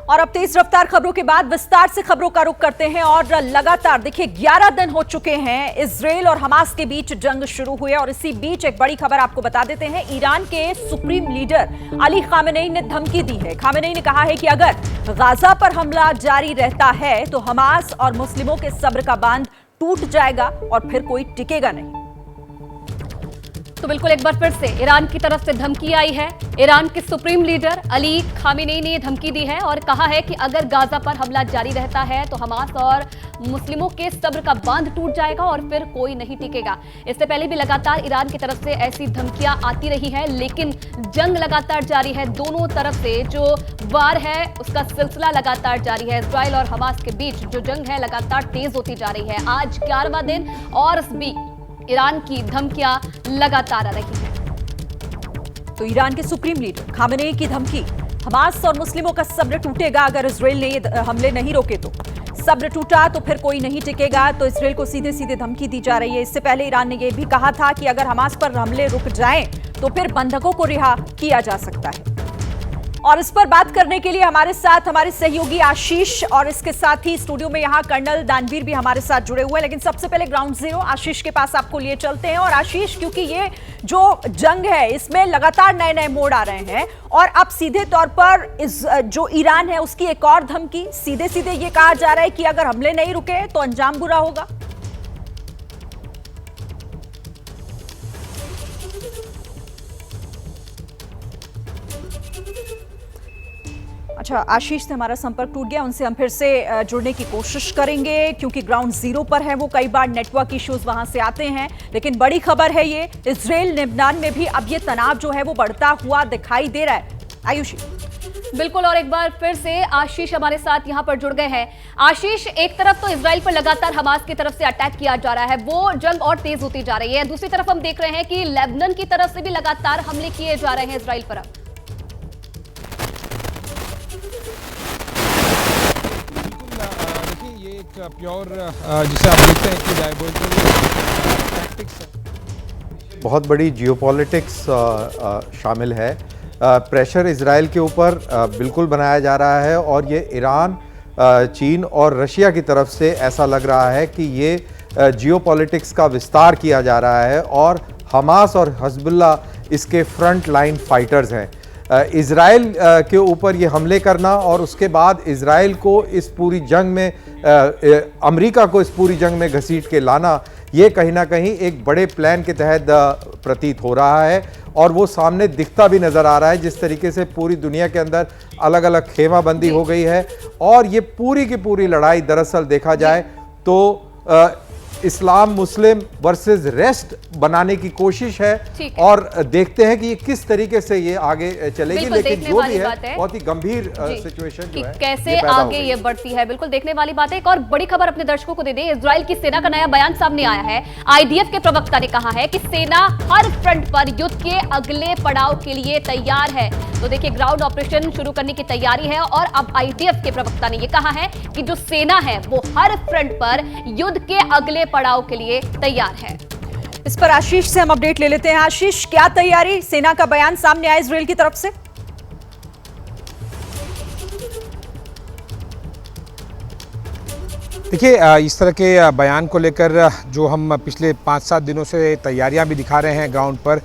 और अब तेज रफ्तार खबरों के बाद विस्तार से खबरों का रुख करते हैं और लगातार देखिए 11 दिन हो चुके हैं इजराइल और हमास के बीच जंग शुरू हुए और इसी बीच एक बड़ी खबर आपको बता देते हैं। ईरान के सुप्रीम लीडर अली खामेनेई ने धमकी दी है। खामेनेई ने कहा है कि अगर गाजा पर हमला जारी रहता है तो हमास और मुस्लिमों के सब्र का बांध टूट जाएगा और फिर कोई टिकेगा नहीं। तो बिल्कुल एक बार फिर से ईरान की तरफ से धमकी आई है। ईरान के सुप्रीम लीडर अली खामेनेई ने धमकी दी है और कहा है कि अगर गाजा पर हमला जारी रहता है तो हमास और मुस्लिमों के सब्र का बांध टूट जाएगा और फिर कोई नहीं टिकेगा। इससे पहले भी लगातार ईरान की तरफ से ऐसी धमकियां आती रही है, लेकिन जंग लगातार जारी है। दोनों तरफ से जो वार है उसका सिलसिला लगातार जारी है। इजराइल और हमास के बीच जो जंग है लगातार तेज होती जा रही है। आज 11वां दिन और इस बीच ईरान की धमकियां लगातार आ रही हैं। तो ईरान के सुप्रीम लीडर खामेनेई की धमकी, हमास और मुस्लिमों का सब्र टूटेगा अगर इजराइल ने हमले नहीं रोके तो। सब्र टूटा तो फिर कोई नहीं टिकेगा, तो इजराइल को सीधे सीधे धमकी दी जा रही है। इससे पहले ईरान ने यह भी कहा था कि अगर हमास पर हमले रुक जाएं तो फिर बंधकों को रिहा किया जा सकता है। और इस पर बात करने के लिए हमारे साथ हमारे सहयोगी आशीष और इसके साथ ही स्टूडियो में यहाँ कर्नल दानवीर भी हमारे साथ जुड़े हुए हैं। लेकिन सबसे पहले ग्राउंड जीरो आशीष के पास आपको लिए चलते हैं। और आशीष, क्योंकि ये जो जंग है इसमें लगातार नए नए मोड़ आ रहे हैं और अब सीधे तौर पर इस जो ईरान है उसकी एक और धमकी, सीधे सीधे ये कहा जा रहा है कि अगर हमले नहीं रुके तो अंजाम बुरा होगा। अच्छा, आशीष से हमारा संपर्क टूट गया, उनसे हम फिर से जुड़ने की कोशिश करेंगे क्योंकि ग्राउंड जीरो पर है वो। कई बार नेटवर्क इश्यूज वहां से आते हैं, लेकिन बड़ी खबर है ये, इजराइल लेबनान में भी अब ये तनाव जो है वो बढ़ता हुआ दिखाई दे रहा है। आयुषी बिल्कुल, और एक बार फिर से आशीष हमारे साथ यहां पर जुड़ गए हैं। आशीष, एक तरफ तो इजराइल पर लगातार हमास की तरफ से अटैक किया जा रहा है, वो जंग और तेज होती जा रही है। दूसरी तरफ हम देख रहे हैं कि लेबनान की तरफ से भी लगातार हमले किए जा रहे हैं इजराइल पर। प्योर जिसे आप देखते हैं कि टैक्टिक्स बहुत बड़ी जियोपॉलिटिक्स शामिल है। प्रेशर इजराइल के ऊपर बिल्कुल बनाया जा रहा है और ये ईरान, चीन और रशिया की तरफ से ऐसा लग रहा है कि ये जियोपॉलिटिक्स का विस्तार किया जा रहा है और हमास और हिजबुल्लाह इसके फ्रंट लाइन फाइटर्स हैं। इज़राइल के ऊपर ये हमले करना और उसके बाद इज़राइल को इस पूरी जंग में, अमेरिका को इस पूरी जंग में घसीट के लाना, ये कहीं ना कहीं एक बड़े प्लान के तहत प्रतीत हो रहा है और वो सामने दिखता भी नज़र आ रहा है। जिस तरीके से पूरी दुनिया के अंदर अलग अलग खेमाबंदी हो गई है और ये पूरी की पूरी लड़ाई दरअसल देखा जाए तो इस्लाम मुस्लिम वर्सेस रेस्ट बनाने की कोशिश है और देखते हैं कि ये किस तरीके से ये आगे चलेगी। लेकिन जो भी है बहुत ही गंभीर सिचुएशन जो है कैसे आगे ये बढ़ती है, बिल्कुल देखने वाली बात है। एक और बड़ी खबर अपने दर्शकों को दे दें, इजराइल की सेना का नया बयान सामने आया है। आईडीएफ के प्रवक्ता ने कहा है कि सेना हर फ्रंट पर युद्ध के अगले पड़ाव के लिए तैयार है। तो देखिए, ग्राउंड ऑपरेशन शुरू करने की तैयारी है और अब आईडीएफ के प्रवक्ता ने यह कहा है कि जो सेना है वो हर फ्रंट पर युद्ध के अगले पड़ाव के लिए तैयार है। इस पर आशीष से हम अपडेट ले लेते हैं। आशीष, क्या तैयारी, सेना का बयान सामने आया इजराइल की तरफ से? देखिए, इस तरह के बयान को लेकर जो हम पिछले 5-7 दिनों से तैयारियां भी दिखा रहे हैं ग्राउंड पर,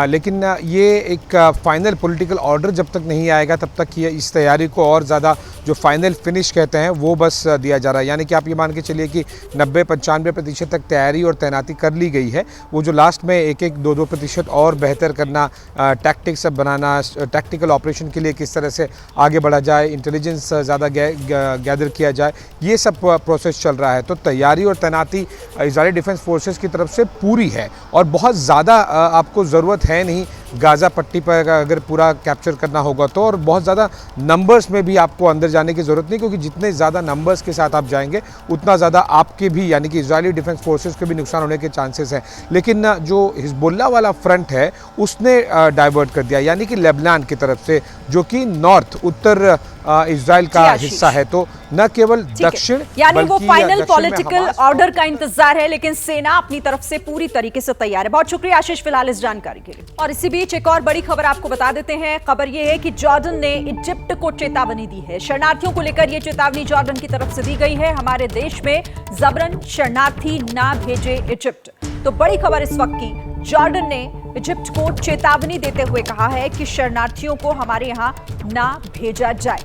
लेकिन ये एक फाइनल पॉलिटिकल ऑर्डर जब तक नहीं आएगा तब तक ये इस तैयारी को और ज़्यादा जो फाइनल फिनिश कहते हैं वो बस दिया जा रहा है। यानी कि आप ये मान के चलिए कि 90-95% तक तैयारी और तैनाती कर ली गई है। वो जो लास्ट में 1-2% और बेहतर करना, टैक्टिक्स बनाना, टैक्टिकल ऑपरेशन के लिए किस तरह से आगे बढ़ा जाए, इंटेलिजेंस ज़्यादा गैदर किया जाए, ये सब प्रोसेस चल रहा है। तो तैयारी और तैनाती इजरायली डिफेंस फोर्सेस की तरफ से पूरी है और बहुत ज़्यादा आपको ज़रूरत है नहीं गाज़ा पट्टी पर अगर पूरा कैप्चर करना होगा तो, और बहुत ज़्यादा नंबर्स में भी आपको अंदर जाने की ज़रूरत नहीं, क्योंकि जितने ज़्यादा नंबर्स के साथ आप जाएंगे उतना ज़्यादा आपके भी, यानी कि इजरायली डिफेंस फोर्सेस के भी नुकसान होने के चांसेस हैं। लेकिन जो हिजबुल्लाह वाला फ्रंट है उसने डाइवर्ट कर दिया, यानी कि लेबनान की तरफ से, जो कि नॉर्थ उत्तर इजराइल का हिस्सा है। तो न केवल दक्षिण, यानी वो फाइनल पॉलिटिकल ऑर्डर का इंतजार है, लेकिन सेना अपनी तरफ से पूरी तरीके से तैयार है। बहुत शुक्रिया आशीष फिलहाल इस जानकारी के लिए। और इसी बीच एक और बड़ी खबर आपको बता देते हैं। खबर यह है कि जॉर्डन ने इजिप्ट को चेतावनी दी है। शरणार्थियों को लेकर यह चेतावनी जॉर्डन की तरफ से दी गई है। हमारे देश में जबरन शरणार्थी ना भेजे इजिप्ट। तो बड़ी खबर इस वक्त की, जॉर्डन ने इजिप्ट को चेतावनी देते हुए कहा है कि शरणार्थियों को हमारे यहां ना भेजा जाए।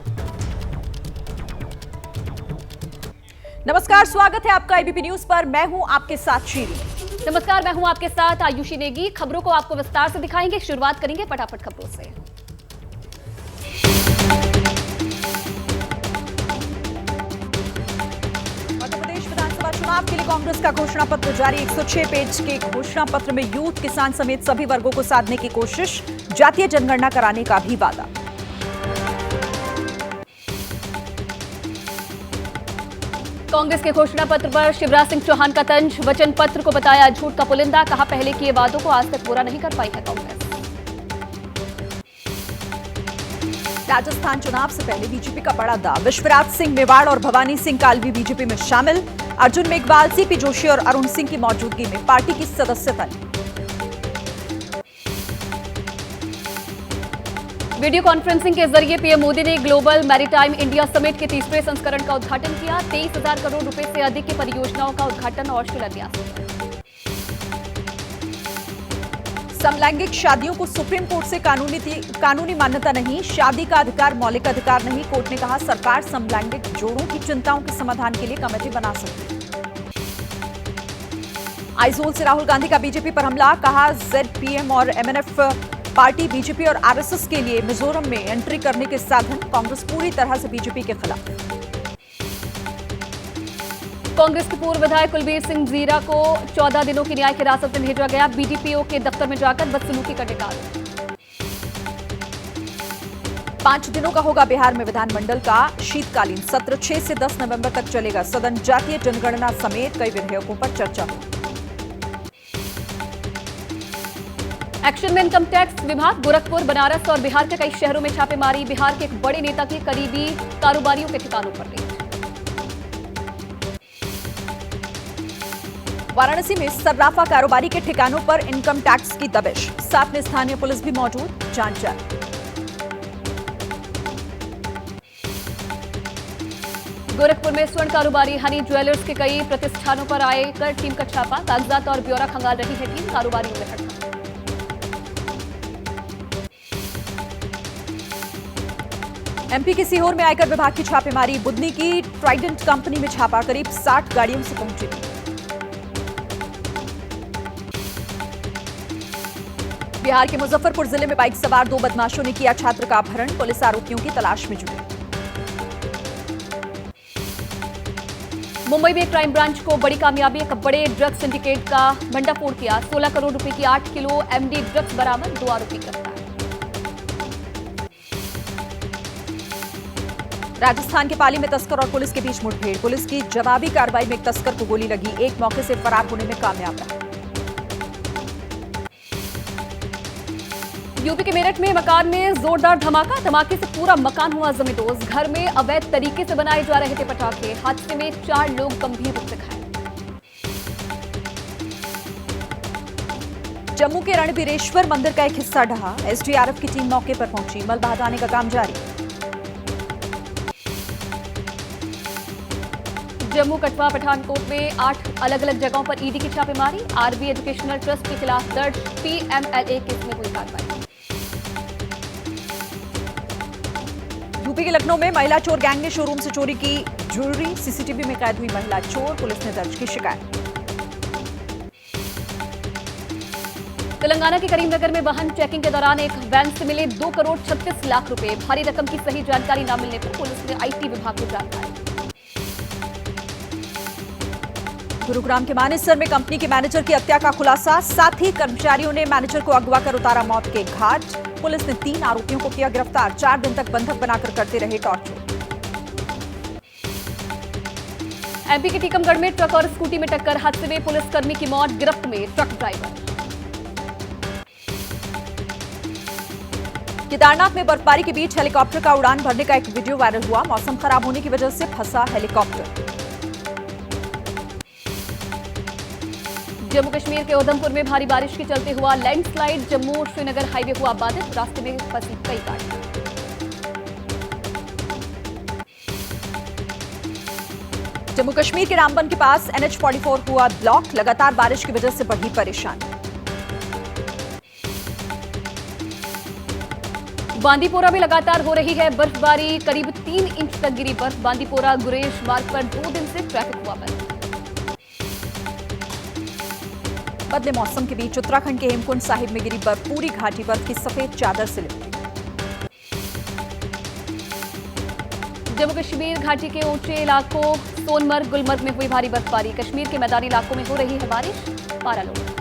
नमस्कार, स्वागत है आपका एबीपी न्यूज पर। मैं हूं आपके साथ शीरी। नमस्कार, मैं हूं आपके साथ आयुषी नेगी। खबरों को आपको विस्तार से दिखाएंगे। शुरुआत करेंगे फटाफट खबरों से। मध्य प्रदेश विधानसभा चुनाव के लिए कांग्रेस का घोषणा पत्र जारी। 106 पेज के घोषणा पत्र में यूथ, किसान समेत सभी वर्गों को साधने की कोशिश, जातीय जनगणना कराने का भी वादा। कांग्रेस के घोषणा पत्र पर शिवराज सिंह चौहान का तंज, वचन पत्र को बताया झूठ का पुलिंदा। कहा, पहले किए वादों को आज तक पूरा नहीं कर पाई है कांग्रेस। राजस्थान चुनाव से पहले बीजेपी का बड़ा दाव। विश्वराज सिंह मेवाड़ और भवानी सिंह कालवी बीजेपी में शामिल। अर्जुन मेघवाल, सीपी जोशी और अरुण सिंह की मौजूदगी में पार्टी की सदस्यता ली। वीडियो कॉन्फ्रेंसिंग के जरिए पीएम मोदी ने ग्लोबल मैरीटाइम इंडिया समिट के तीसरे संस्करण का उद्घाटन किया। 23,000 करोड़ रुपए से अधिक की परियोजनाओं का उद्घाटन और शिलान्यास। समलैंगिक शादियों को सुप्रीम कोर्ट से कानूनी मान्यता नहीं, शादी का अधिकार मौलिक अधिकार नहीं। कोर्ट ने कहा, सरकार समलैंगिक जोड़ों की चिंताओं के समाधान के लिए कमेटी बना सकती है। आइजोल से राहुल गांधी का बीजेपी पर हमला। कहा, जेडपीएम और एमएनएफ पार्टी बीजेपी और आरएसएस के लिए मिजोरम में एंट्री करने के साधन। कांग्रेस पूरी तरह से बीजेपी के खिलाफ। कांग्रेस के पूर्व विधायक कुलबीर सिंह जीरा को 14 दिनों की न्यायिक हिरासत में भेजा गया। बीडीपीओ के दफ्तर में जाकर बदसलूकी करने का आरोप। 5 दिनों का होगा बिहार में विधानमंडल का शीतकालीन सत्र। 6 से 10 नवंबर तक चलेगा सदन। जातीय जनगणना समेत कई विधेयकों पर चर्चा होगी। एक्शन में इनकम टैक्स विभाग गोरखपुर, बनारस और बिहार के कई शहरों में छापेमारी। बिहार के एक बड़े नेता के करीबी कारोबारियों के ठिकानों पर रेड। वाराणसी में सर्राफा कारोबारी के ठिकानों पर इनकम टैक्स की दबिश। साथ में स्थानीय पुलिस भी मौजूद, जांच जारी। गोरखपुर में स्वर्ण कारोबारी हनी ज्वेलर्स के कई प्रतिष्ठानों पर आयकर टीम का छापा। कागजात और ब्यौरा खंगाल रही है टीम। कारोबारियों में हड़ताल। एमपी के सीहोर में आयकर विभाग की छापेमारी। बुधनी की ट्राइडेंट कंपनी में छापा। करीब 60 गाड़ियों से पहुंची थी। बिहार के मुजफ्फरपुर जिले में बाइक सवार 2 बदमाशों ने किया छात्र का अपहरण। पुलिस आरोपियों की तलाश में जुटी। मुंबई में क्राइम ब्रांच को बड़ी कामयाबी। एक बड़े ड्रग्स सिंडिकेट का भंडाफोड़ किया। 16 करोड़ रुपए की 8 किलो एमडी ड्रग्स बरामद। 2 आरोपी गिरफ्तार। राजस्थान के पाली में तस्कर और पुलिस के बीच मुठभेड़। पुलिस की जवाबी कार्रवाई में एक तस्कर को गोली लगी। एक मौके से फरार होने में कामयाब रहा। यूपी के मेरठ में मकान में जोरदार धमाका। धमाके से पूरा मकान हुआ जमींदोज। घर में अवैध तरीके से बनाए जा रहे थे पटाखे। हादसे में 4 लोग गंभीर रूप से घायल। जम्मू के रणबीरेश्वर मंदिर का एक हिस्सा ढहा। एसडीआरएफ की टीम मौके पर पहुंची। मलबा हटाने का काम जारी। जम्मू, कठुआ, पठानकोट में 8 अलग अलग जगहों पर ईडी की छापेमारी। आरबी एजुकेशनल ट्रस्ट के खिलाफ दर्ज पीएमएलए केस में हुई कार्रवाई। यूपी के लखनऊ में महिला चोर गैंग ने शोरूम से चोरी की ज्वेलरी। सीसीटीवी में कैद हुई महिला चोर। पुलिस ने दर्ज की शिकायत। तेलंगाना के करीमनगर में वाहन चेकिंग के दौरान एक वैन से मिले 2 करोड़ 36 लाख रुपए। भारी रकम की सही जानकारी न मिलने पर पुलिस ने आईटी विभाग को जानकारी। गुरुग्राम के मानेसर में कंपनी के मैनेजर की हत्या का खुलासा। साथ ही कर्मचारियों ने मैनेजर को अगवा कर उतारा मौत के घाट। पुलिस ने 3 आरोपियों को किया गिरफ्तार। 4 दिन तक बंधक बनाकर करते रहे टॉर्चर। एमपी के टीकमगढ़ में ट्रक और स्कूटी में टक्कर। हादसे में पुलिसकर्मी की मौत। गिरफ्त में ट्रक ड्राइवर। केदारनाथ में बर्फबारी के बीच हेलीकॉप्टर का उड़ान भरने का एक वीडियो वायरल हुआ। मौसम खराब होने की वजह से फंसा हेलीकॉप्टर। जम्मू कश्मीर के उधमपुर में भारी बारिश के चलते हुआ लैंडस्लाइड। जम्मू श्रीनगर हाईवे हुआ बाधित, रास्ते में फंसी कई गाड़ियां। जम्मू कश्मीर के रामबन के पास NH-44 हुआ ब्लॉक, लगातार बारिश की वजह से बढ़ी परेशानी। बांदीपोरा में लगातार हो रही है बर्फबारी, करीब 3 इंच तक गिरी बर्फ। बांदीपोरा गुरेज मार्ग पर 2 दिन से ट्रैफिक हुआ बंद। बदले मौसम के बीच उत्तराखंड के हेमकुंड साहिब में गिरी बर्फ, पूरी घाटी बर्फ की सफेद चादर से लिपटी। जम्मू कश्मीर घाटी के ऊंचे इलाकों सोनमर्ग, गुलमर्ग में हुई भारी बर्फबारी। कश्मीर के मैदानी इलाकों में हो रही है बारिश, पारा लोग।